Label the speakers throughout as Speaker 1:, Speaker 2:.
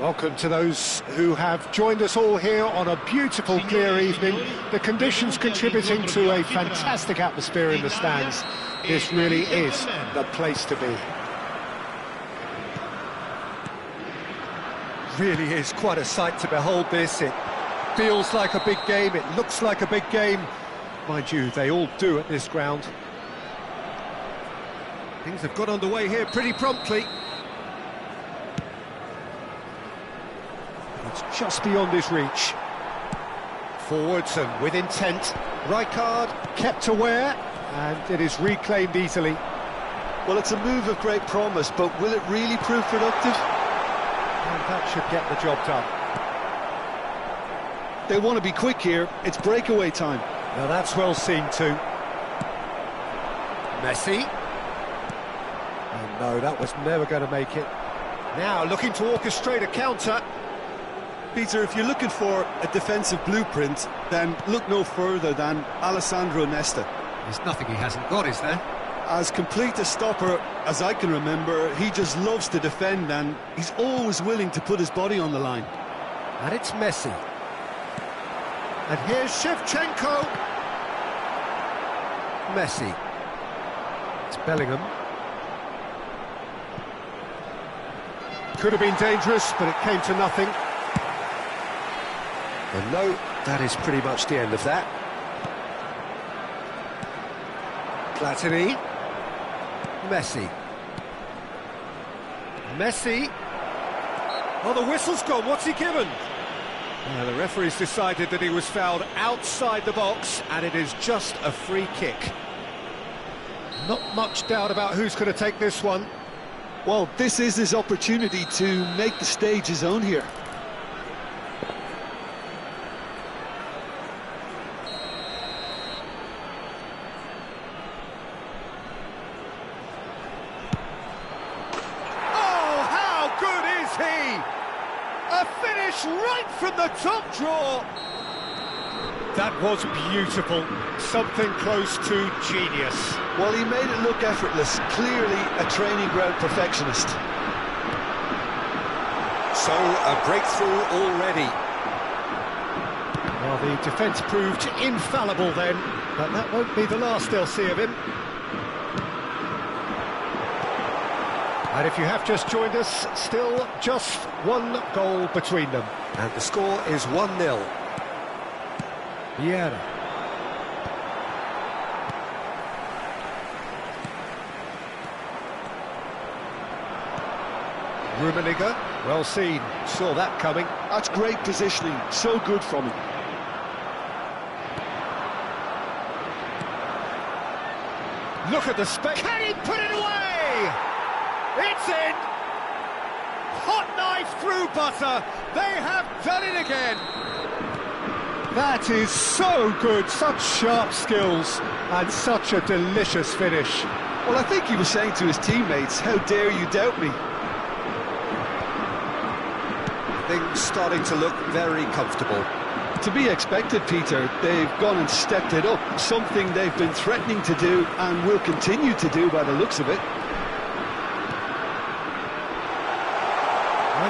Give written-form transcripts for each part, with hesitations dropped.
Speaker 1: Welcome to those who have joined us all here on a beautiful, clear evening. The conditions contributing to a fantastic atmosphere in the stands. This really is the place to be. Really is quite a sight to behold this. It feels like a big game, it looks like a big game. Mind you, they all do at this ground. Things have got underway here pretty promptly. It's just beyond his reach. Forwards and with intent. Rijkaard kept aware, and it is reclaimed easily.
Speaker 2: Well, it's a move of great promise, but will it really prove productive?
Speaker 1: And that should get the job done.
Speaker 2: They want to be quick here. It's breakaway time.
Speaker 1: Now that's well seen too. Messi. Oh no, that was never going to make it. Now looking to orchestrate a counter.
Speaker 2: Peter, if you're looking for a defensive blueprint, then look no further than Alessandro Nesta.
Speaker 1: There's nothing he hasn't got, is there?
Speaker 2: As complete a stopper as I can remember, he just loves to defend and he's always willing to put his body on the line.
Speaker 1: And it's Messi. And here's Shevchenko. Messi. It's Bellingham. Could have been dangerous, but it came to nothing. And no, that is pretty much the end of that. Platini. Messi. Messi. Oh, the whistle's gone. What's he given? The referee's decided that he was fouled outside the box, and it is just a free kick. Not much doubt about who's going to take this one.
Speaker 2: Well, this is his opportunity to make the stage his own here.
Speaker 1: A finish right from the top draw. That was beautiful. Something close to genius.
Speaker 2: Well, he made it look effortless. Clearly a training ground perfectionist.
Speaker 1: So, a breakthrough already. Well, the defence proved infallible then, but that won't be the last they'll see of him. And if you have just joined us, still just one goal between them. And the score is 1-0. Vieira. Rummenigge, well seen, saw that coming.
Speaker 2: That's great positioning, so good from him.
Speaker 1: Look at the space. Can he put it away? It's in! Hot knife through butter! They have done it again! That is so good, such sharp skills, and such a delicious finish.
Speaker 2: Well, I think he was saying to his teammates, how dare you doubt me?
Speaker 1: Things starting to look very comfortable.
Speaker 2: To be expected, Peter. They've gone and stepped it up, something they've been threatening to do and will continue to do by the looks of it.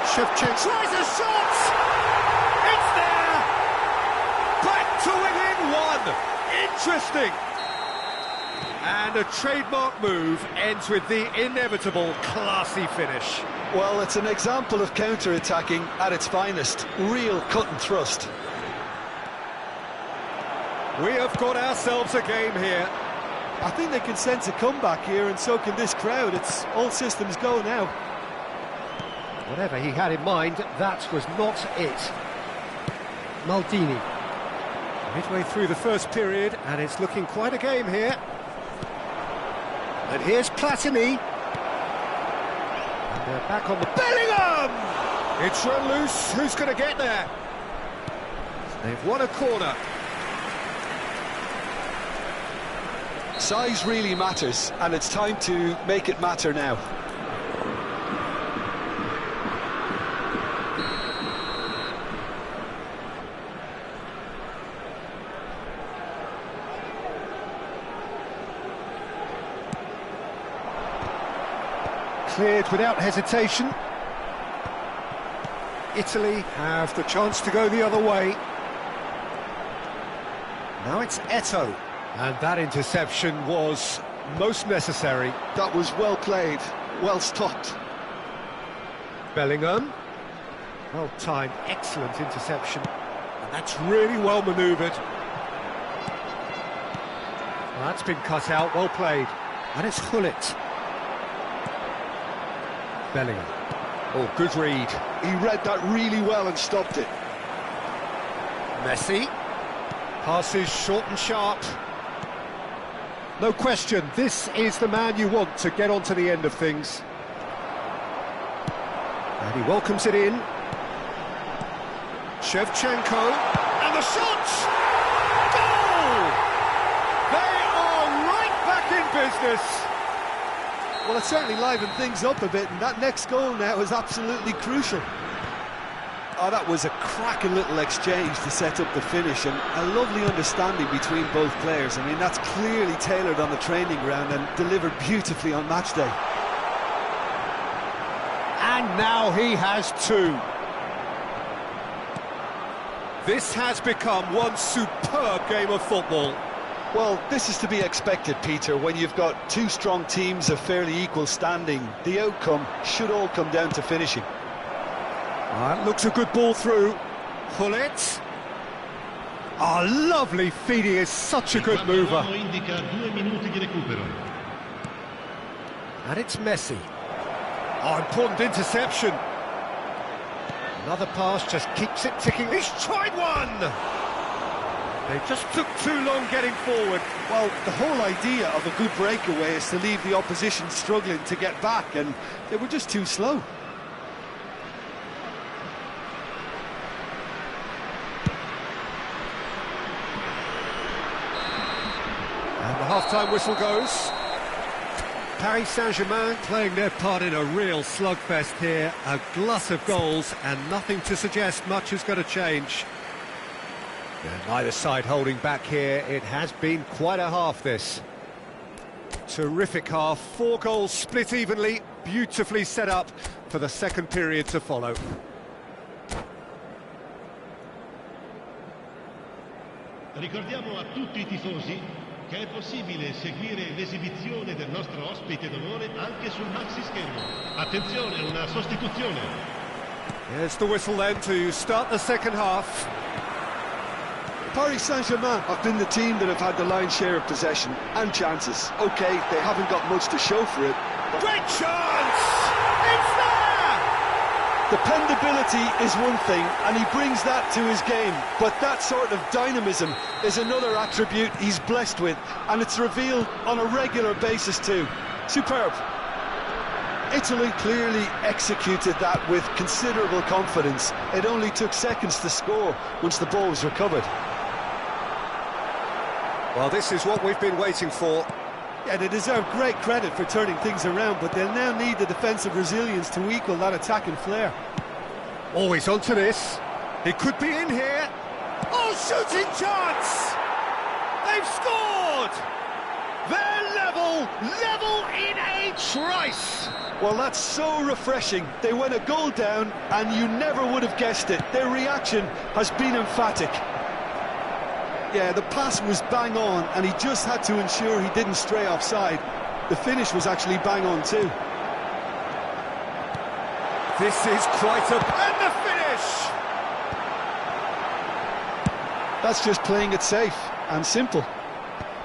Speaker 1: Shevchenko tries a shot! It's there! Back to within one! Interesting! And a trademark move ends with the inevitable classy finish.
Speaker 2: Well, it's an example of counter-attacking at its finest. Real cut and thrust.
Speaker 1: We have got ourselves a game here.
Speaker 2: I think they can sense a comeback here, and so can this crowd. It's all systems go now.
Speaker 1: Whatever he had in mind, that was not it. Maldini. Midway through the first period, and it's looking quite a game here. And here's Platini. And they're back on the... Bellingham! It's run loose. Who's going to get there? They've won a corner.
Speaker 2: Size really matters, and it's time to make it matter now.
Speaker 1: Cleared without hesitation. Italy have the chance to go the other way. Now it's Eto'o. And that interception was most necessary.
Speaker 2: That was well played, well stopped.
Speaker 1: Bellingham. Well timed, excellent interception. And that's really well manoeuvred. Well, that's been cut out, well played. And it's Gullit. Bellingham. Oh, good read.
Speaker 2: He read that really well and stopped it.
Speaker 1: Messi. Passes short and sharp. No question, this is the man you want to get onto the end of things. And he welcomes it in. Shevchenko, and the shot! Goal! They are right back in business.
Speaker 2: Well, it certainly livened things up a bit, and that next goal now is absolutely crucial. Oh, that was a cracking little exchange to set up the finish, and a lovely understanding between both players. I mean, that's clearly tailored on the training ground and delivered beautifully on match day.
Speaker 1: And now he has two. This has become one superb game of football.
Speaker 2: Well, this is to be expected, Peter, when you've got two strong teams of fairly equal standing. The outcome should all come down to finishing.
Speaker 1: That looks a good ball through. Gullit. Oh, lovely feed, he is such a good mover. And it's Messi. Oh, important interception. Another pass just keeps it ticking. He's tried one! They just took too long getting forward.
Speaker 2: Well, the whole idea of a good breakaway is to leave the opposition struggling to get back, and they were just too slow.
Speaker 1: And the half-time whistle goes. Paris Saint-Germain playing their part in a real slugfest here. A glut of goals and nothing to suggest much is going to change. And neither side holding back here. It has been quite a half, this. Terrific half. 4 goals split evenly. Beautifully set up for the second period to follow.
Speaker 3: Ricordiamo a tutti I tifosi che è possibile seguire l'esibizione del nostro ospite d'onore anche sul maxi schermo. Attenzione, una sostituzione.
Speaker 1: Here's the whistle then to start the second half.
Speaker 2: Paris Saint-Germain have been the team that have had the lion's share of possession and chances. OK, they haven't got much to show for it.
Speaker 1: Great chance! It's there!
Speaker 2: Dependability is one thing, and he brings that to his game, but that sort of dynamism is another attribute he's blessed with, and it's revealed on a regular basis too. Superb. Italy clearly executed that with considerable confidence. It only took seconds to score once the ball was recovered.
Speaker 1: Well, this is what we've been waiting for.
Speaker 2: Yeah, they deserve great credit for turning things around, but they'll now need the defensive resilience to equal that attacking flair.
Speaker 1: Always onto this. He could be in here. Oh, shooting chance! They've scored! They're level in a trice!
Speaker 2: Well, that's so refreshing. They went a goal down, and you never would have guessed it. Their reaction has been emphatic. Yeah, the pass was bang on, and he just had to ensure he didn't stray offside. The finish was actually bang on too.
Speaker 1: This is quite a... and the finish!
Speaker 2: That's just playing it safe and simple.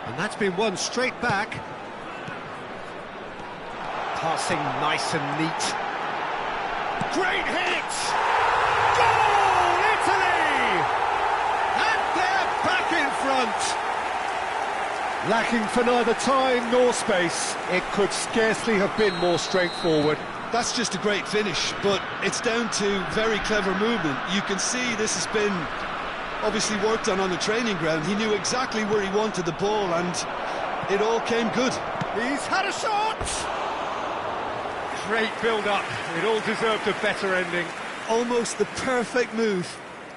Speaker 1: And that's been won straight back. Passing nice and neat. Great hit! Goal, Italy! And they're back in front. Lacking for neither time nor space, it could scarcely have been more straightforward.
Speaker 2: That's just a great finish, but it's down to very clever movement. You can see this has been obviously worked on the training ground. He knew exactly where he wanted the ball, and it all came good.
Speaker 1: He's had a shot! Great build-up. It all deserved a better ending.
Speaker 2: Almost the perfect move.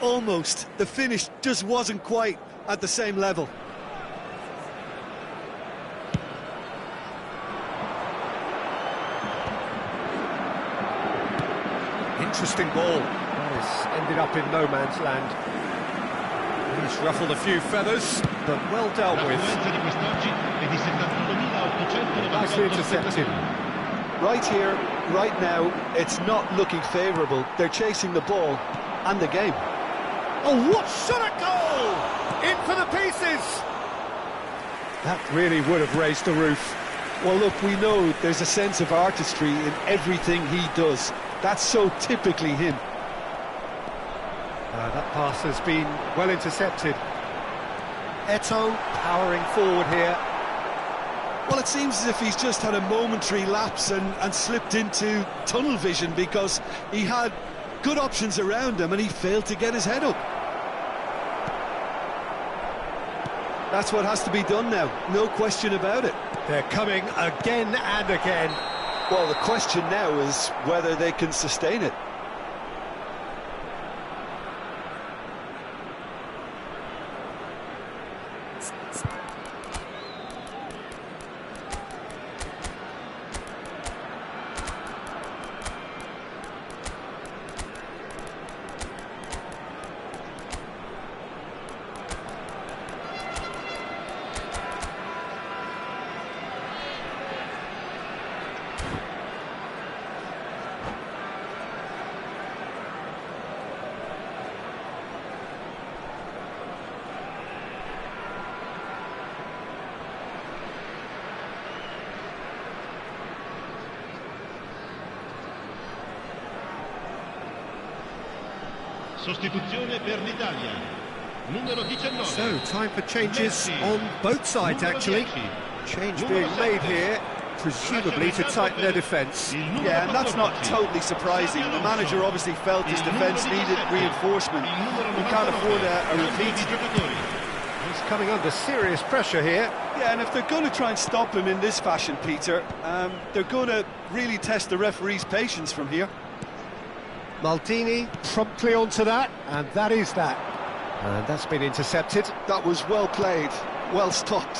Speaker 2: Almost. The finish just wasn't quite at the same level.
Speaker 1: Interesting ball. That is ended up in no man's land. He's ruffled a few feathers, but well dealt with. Nicely intercepted.
Speaker 2: Right here, right now, it's not looking favourable. They're chasing the ball and the game.
Speaker 1: Oh, what shot a goal! In for the pieces! That really would have raised the roof.
Speaker 2: Well, look, we know there's a sense of artistry in everything he does. That's so typically him.
Speaker 1: That pass has been well intercepted. Eto'o powering forward here.
Speaker 2: Well, it seems as if he's just had a momentary lapse and slipped into tunnel vision, because he had good options around him and he failed to get his head up. That's what has to be done now, no question about it.
Speaker 1: They're coming again and again.
Speaker 2: Well, the question now is whether they can sustain it.
Speaker 3: Sostituzione per l'Italia. Numero 19.
Speaker 1: So, time for changes on both sides, actually. Change being made here, presumably to tighten their defence.
Speaker 2: Yeah, and that's not totally surprising. The manager obviously felt his defence needed reinforcement. We can't afford a repeat.
Speaker 1: He's coming under serious pressure here.
Speaker 2: Yeah, and if they're going to try and stop him in this fashion, Peter, they're going to really test the referee's patience from here.
Speaker 1: Maldini promptly onto that, and that is that. And that's been intercepted.
Speaker 2: That was well played, well stopped.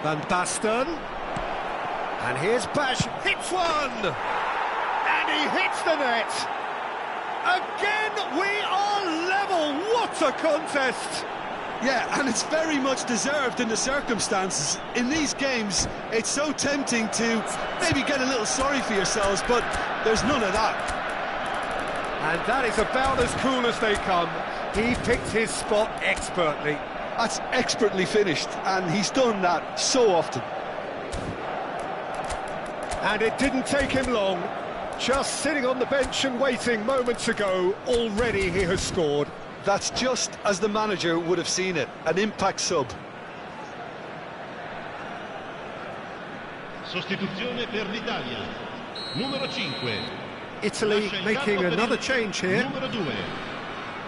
Speaker 1: Van Basten. And here's Bash, hits one! And he hits the net! Again, we are level! What a contest!
Speaker 2: Yeah, and it's very much deserved in the circumstances. In these games, it's so tempting to maybe get a little sorry for yourselves, but there's none of that.
Speaker 1: And that is about as cool as they come. He picked his spot expertly.
Speaker 2: That's expertly finished, and he's done that so often.
Speaker 1: And it didn't take him long. Just sitting on the bench and waiting moments ago, already he has scored.
Speaker 2: That's just as the manager would have seen it, an impact sub.
Speaker 3: Sostituzione per l'Italia. Numero 5.
Speaker 1: Italy making another change here.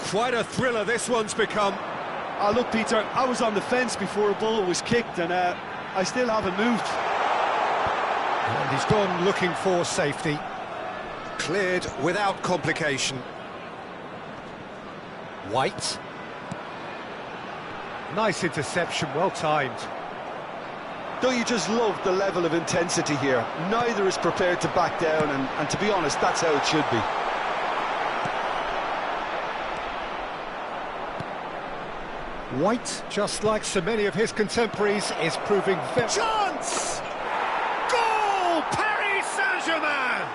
Speaker 1: Quite a thriller this one's become.
Speaker 2: Look, Peter, I was on the fence before a ball was kicked, and I still haven't moved.
Speaker 1: And he's gone looking for safety. Cleared without complication. White. Nice interception, well timed.
Speaker 2: Don't you just love the level of intensity here? Neither is prepared to back down, and to be honest, that's how it should be.
Speaker 1: White, just like so many of his contemporaries, is proving very... Chance! Goal! Paris Saint-Germain!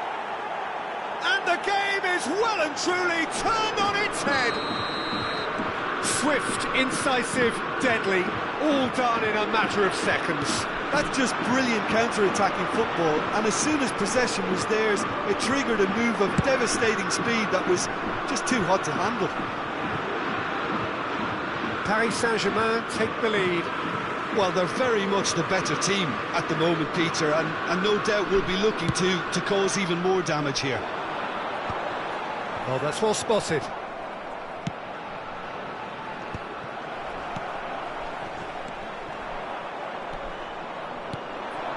Speaker 1: And the game is well and truly turned on its head. Swift, incisive, deadly, all done in a matter of seconds.
Speaker 2: That's just brilliant counter-attacking football, and as soon as possession was theirs, it triggered a move of devastating speed that was just too hot to handle.
Speaker 1: Paris Saint-Germain take the lead.
Speaker 2: Well, they're very much the better team at the moment, Peter, and no doubt will be looking to cause even more damage here.
Speaker 1: Oh, that's well spotted.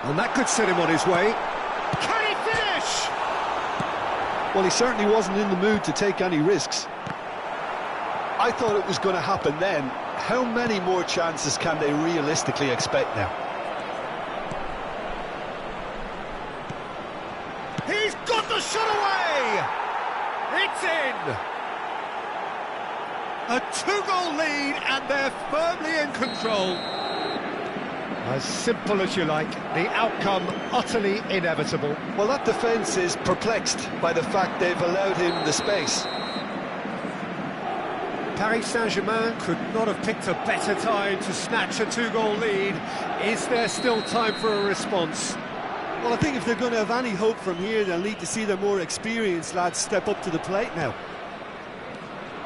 Speaker 1: And that could set him on his way. Can he finish?
Speaker 2: Well, he certainly wasn't in the mood to take any risks. I thought it was going to happen then. How many more chances can they realistically expect now? He's got the shot away! It's in!
Speaker 1: A two-goal lead, and they're firmly in control. As simple as you like, the outcome utterly inevitable.
Speaker 2: Well, that defence is perplexed by the fact they've allowed him the space.
Speaker 1: Paris Saint-Germain could not have picked a better time to snatch a two-goal lead. Is there still time for a response?
Speaker 4: Well, I think if they're going to have any hope from here, they'll need to see their more experienced lads step up to the plate now.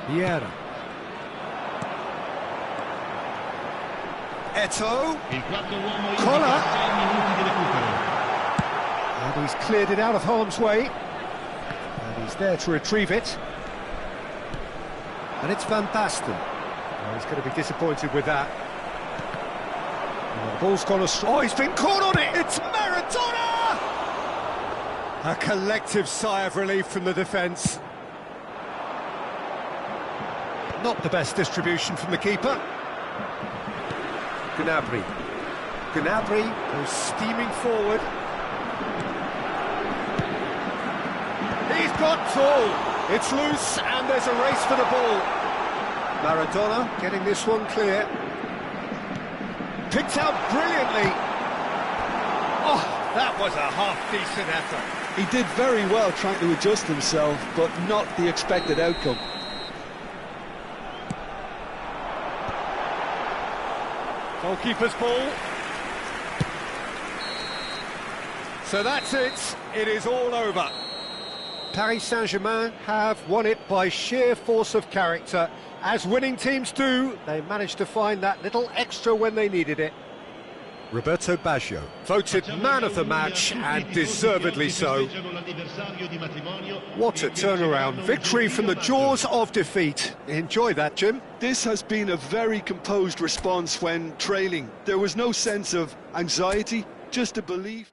Speaker 1: Vieira. Eto'o.
Speaker 3: Il quarto uomo indica
Speaker 1: Collar.
Speaker 3: 6 minuti di recupero.
Speaker 1: And he's cleared it out of harm's way. And he's there to retrieve it. And it's Van Basten. Oh, he's going to be disappointed with that. The ball's gone astray. Oh, he's been caught on it! It's Maradona! A collective sigh of relief from the defence. Not the best distribution from the keeper. Gnabry. Gnabry goes steaming forward. He's got tall. It's loose and there's a race for the ball. Maradona getting this one clear. Picked out brilliantly. Oh, that was a half-decent effort.
Speaker 4: He did very well trying to adjust himself, but not the expected outcome.
Speaker 1: Goalkeeper's ball. So that's it. It is all over. Paris Saint-Germain have won it by sheer force of character. As winning teams do, they managed to find that little extra when they needed it. Roberto Baggio, voted man of the match, and deservedly so. What a turnaround. Victory from the jaws of defeat. Enjoy that, Jim.
Speaker 2: This has been a very composed response when trailing. There was no sense of anxiety, just a belief.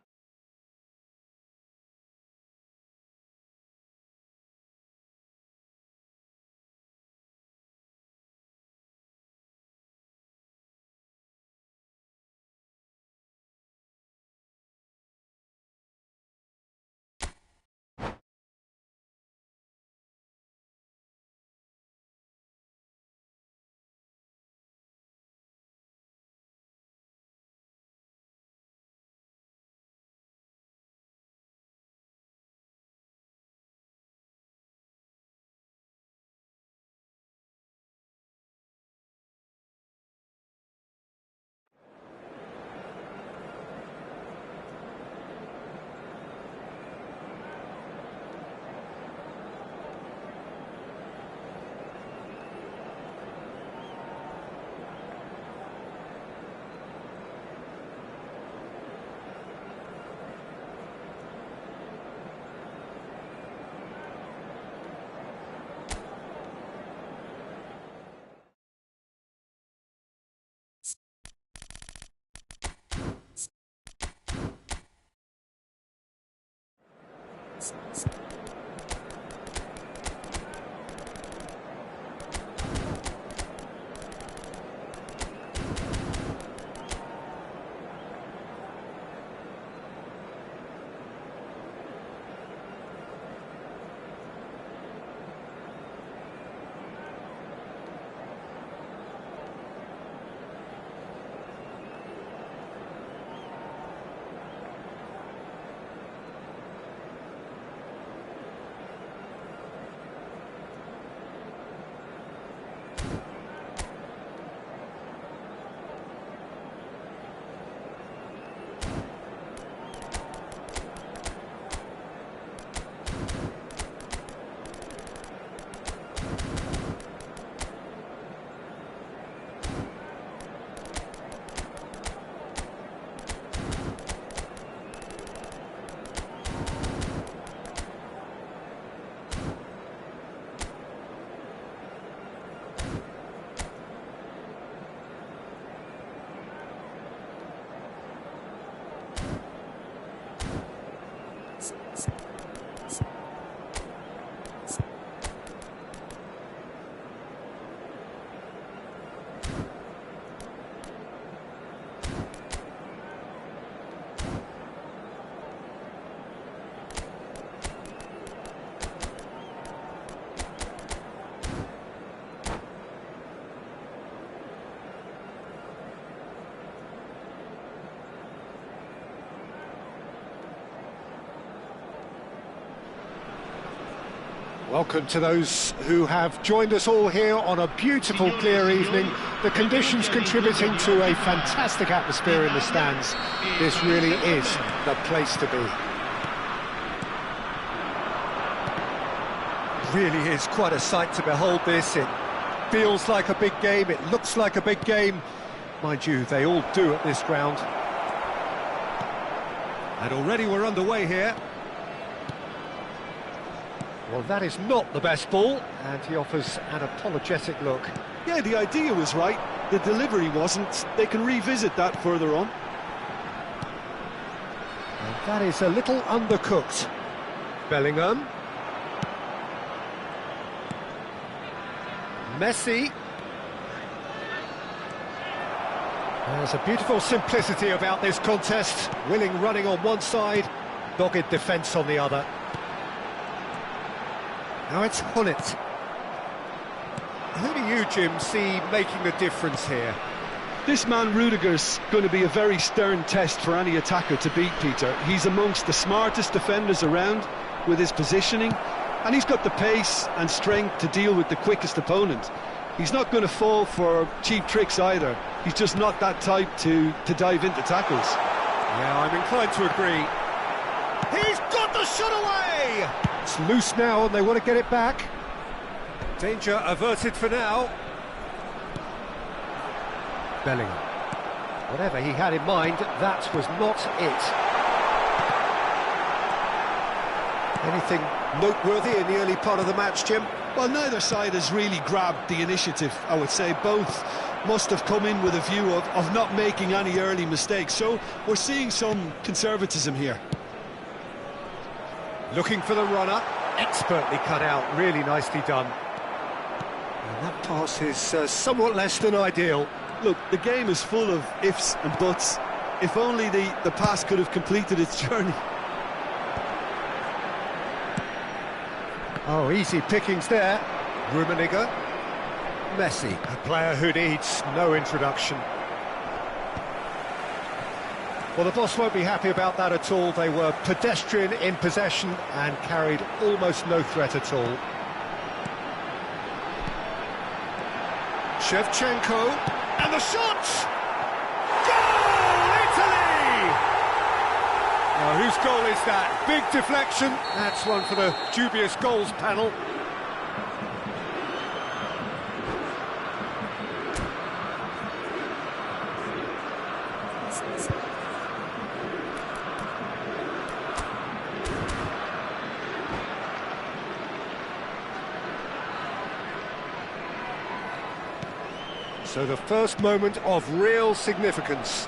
Speaker 1: Welcome to those who have joined us all here on a beautiful, clear evening. The conditions contributing to a fantastic atmosphere in the stands. This really is the place to be. Really is quite a sight to behold this. It feels like a big game, it looks like a big game. Mind you, they all do at this ground. And already we're underway here. Well, that is not the best ball, and he offers an apologetic look.
Speaker 4: Yeah, the idea was right, the delivery wasn't. They can revisit that further on.
Speaker 1: And that is a little undercooked. Bellingham. Messi. There's a beautiful simplicity about this contest. Willing running on one side, dogged defence on the other. Now it's Hullet. Who do you, Jim, see making the difference here?
Speaker 4: This man Rudiger's going to be a very stern test for any attacker to beat, Peter. He's amongst the smartest defenders around with his positioning, and he's got the pace and strength to deal with the quickest opponent. He's not going to fall for cheap tricks either. He's just not that type to dive into tackles.
Speaker 1: Yeah, I'm inclined to agree. He's got the shot away! It's loose now and they want to get it back. Danger averted for now. Bellingham. Whatever he had in mind, that was not it. Anything noteworthy in the early part of the match, Jim?
Speaker 4: Well, neither side has really grabbed the initiative, I would say. Both must have come in with a view of not making any early mistakes. So we're seeing some conservatism here.
Speaker 1: Looking for the runner, expertly cut out, really nicely done. And that pass is somewhat less than ideal.
Speaker 4: Look, the game is full of ifs and buts. If only the pass could have completed its journey.
Speaker 1: Oh, easy pickings there. Rummenigge. Messi, a player who needs no introduction. Well, the boss won't be happy about that at all. They were pedestrian in possession and carried almost no threat at all. Shevchenko, and the shot! Goal, Italy! Now, whose goal is that? Big deflection. That's one for the dubious goals panel. So the first moment of real significance.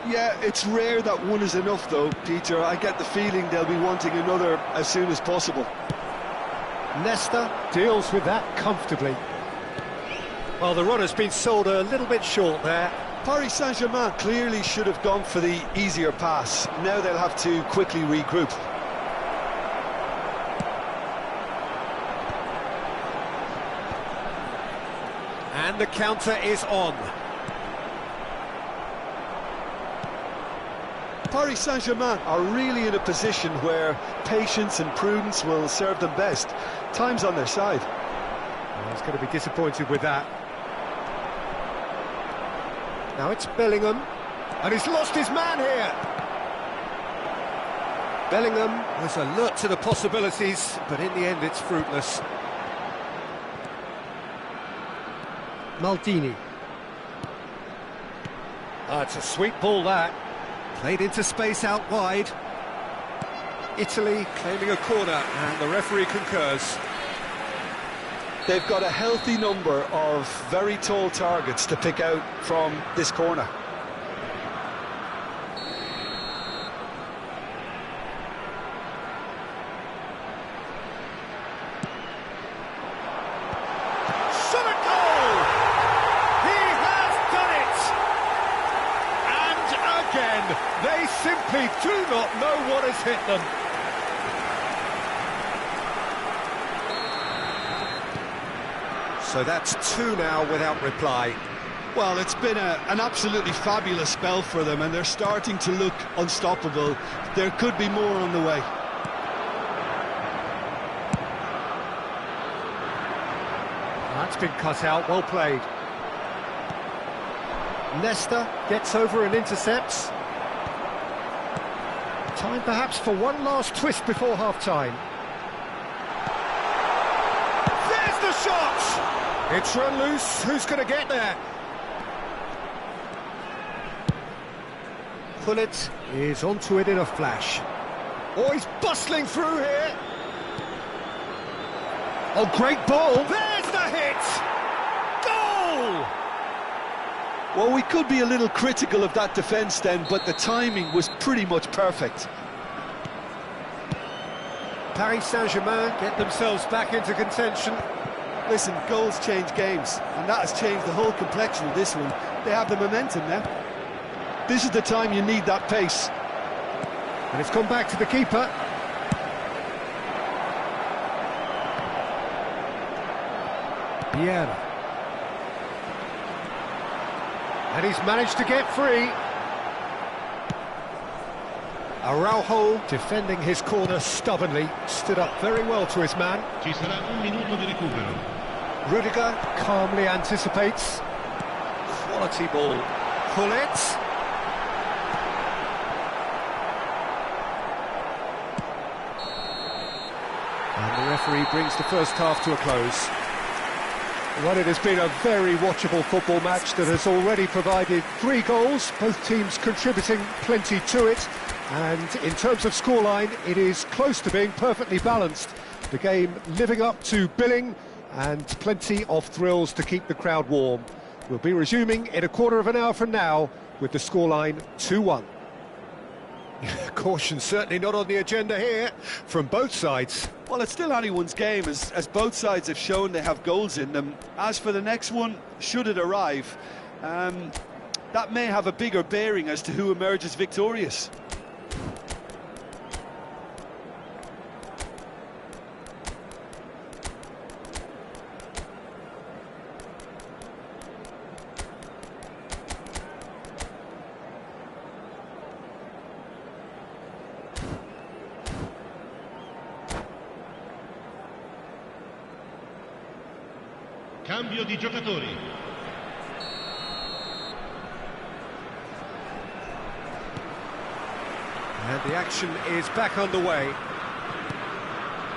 Speaker 4: Yeah, it's rare that one is enough though, Peter. I get the feeling they'll be wanting another as soon as possible.
Speaker 1: Nesta deals with that comfortably. Well, the run has been sold a little bit short there.
Speaker 4: Paris Saint-Germain clearly should have gone for the easier pass. Now they'll have to quickly regroup.
Speaker 1: And the counter is on.
Speaker 4: Paris Saint-Germain are really in a position where patience and prudence will serve them best. Time's on their side.
Speaker 1: Well, he's going to be disappointed with that. Now it's Bellingham, and he's lost his man here. Bellingham was alert to the possibilities, but in the end it's fruitless. Maldini. It's a sweet ball that. Played into space out wide. Italy claiming a corner, and the referee concurs.
Speaker 4: They've got a healthy number of very tall targets to pick out from this corner.
Speaker 1: They simply do not know what has hit them. So that's two now without reply.
Speaker 4: Well, it's been an absolutely fabulous spell for them, and they're starting to look unstoppable. There could be more on the way.
Speaker 1: That's been cut out, well played. Leicester gets over and intercepts. Time perhaps for one last twist before half-time. There's the shot! It's run loose, who's going to get there? Pullet is onto it in a flash. Oh, he's bustling through here. Oh, great ball. There's the hit! Goal!
Speaker 4: Well, we could be a little critical of that defence then, but the timing was pretty much perfect.
Speaker 1: Paris Saint-Germain get themselves back into contention.
Speaker 4: Listen, goals change games, and that has changed the whole complexion of this one. They have the momentum now. This is the time you need that pace.
Speaker 1: And it's come back to the keeper. Vieira. And he's managed to get free. Araujo, defending his corner stubbornly, stood up very well to his man.
Speaker 3: Ci sarà un minuto di recupero.
Speaker 1: Rudiger calmly anticipates. Quality ball. Pullet. And the referee brings the first half to a close. Well, it has been a very watchable football match that has already provided 3 goals, both teams contributing plenty to it. And in terms of scoreline, it is close to being perfectly balanced. The game living up to billing and plenty of thrills to keep the crowd warm. We'll be resuming in a quarter of an hour from now with the scoreline 2-1. Caution certainly not on the agenda here from both sides.
Speaker 4: Well, it's still anyone's game, as both sides have shown they have goals in them. As for the next one, should it arrive, that may have a bigger bearing as to who emerges victorious.
Speaker 3: Cambio di giocatori.
Speaker 1: And the action is back underway.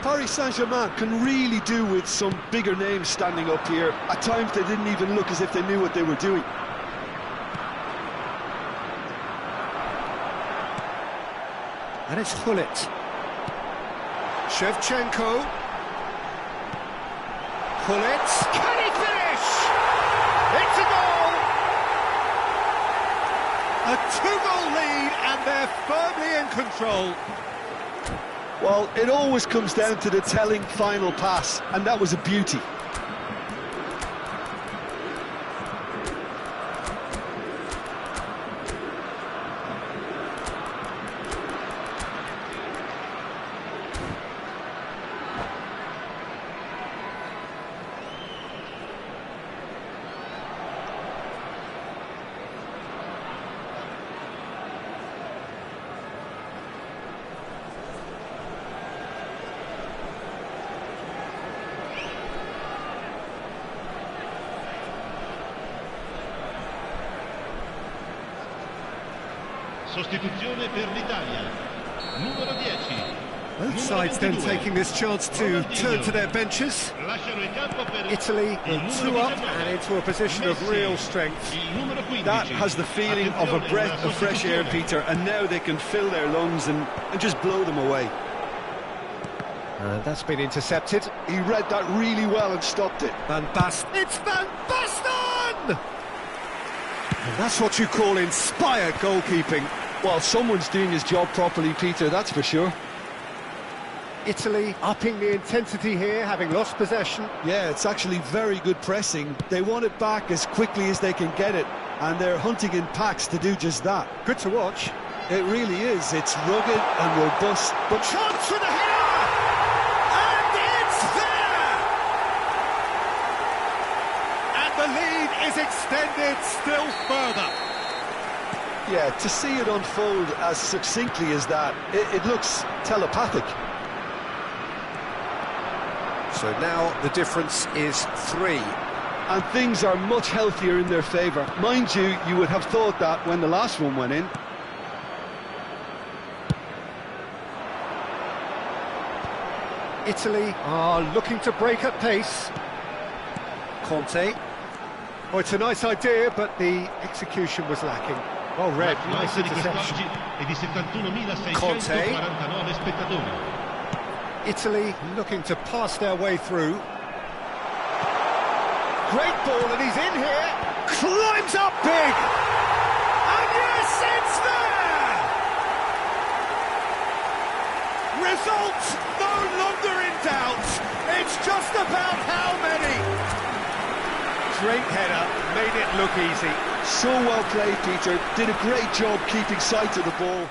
Speaker 4: Paris Saint-Germain can really do with some bigger names standing up here. At times they didn't even look as if they knew what they were doing.
Speaker 1: And it's Hullet. Shevchenko. Hullet. Can he finish? It's a goal! A 2-goal lead, and they're firmly in control.
Speaker 4: Well, it always comes down to the telling final pass, and that was a beauty.
Speaker 3: Sostituzione per l'Italia. Numero 10.
Speaker 1: Both sides then taking this chance to turn to their benches. Italy will 2 up and into a position of real strength.
Speaker 4: That has the feeling of a breath of fresh air, Peter, and now they can fill their lungs and just blow them away.
Speaker 1: And that's been intercepted.
Speaker 4: He read that really well and stopped it.
Speaker 1: Van Basten. It's Van Basten! And that's what you call inspired goalkeeping.
Speaker 4: Well, someone's doing his job properly, Peter, that's for sure.
Speaker 1: Italy upping the intensity here, having lost possession.
Speaker 4: Yeah, it's actually very good pressing. They want it back as quickly as they can get it, and they're hunting in packs to do just that.
Speaker 1: Good to watch.
Speaker 4: It really is. It's rugged and robust.
Speaker 1: But chance for the header! And it's there! And the lead is extended still further.
Speaker 4: Yeah, to see it unfold as succinctly as that, it looks telepathic.
Speaker 1: So now the difference is 3.
Speaker 4: And things are much healthier in their favour. Mind you, you would have thought that when the last one went in.
Speaker 1: Italy are looking to break at pace. Conte. Oh, it's a nice idea, but the execution was lacking. Well read, nice
Speaker 3: L'affluenza di
Speaker 1: interception.
Speaker 3: quest'oggi è di 71.649 spettatori.
Speaker 1: Italy looking to pass their way through. Great ball, and he's in here. Climbs up big. And yes, it's there! Result no longer in doubt. It's just about how many. Great header, made it look easy.
Speaker 4: So well played, Peter. Did a great job keeping sight of the ball.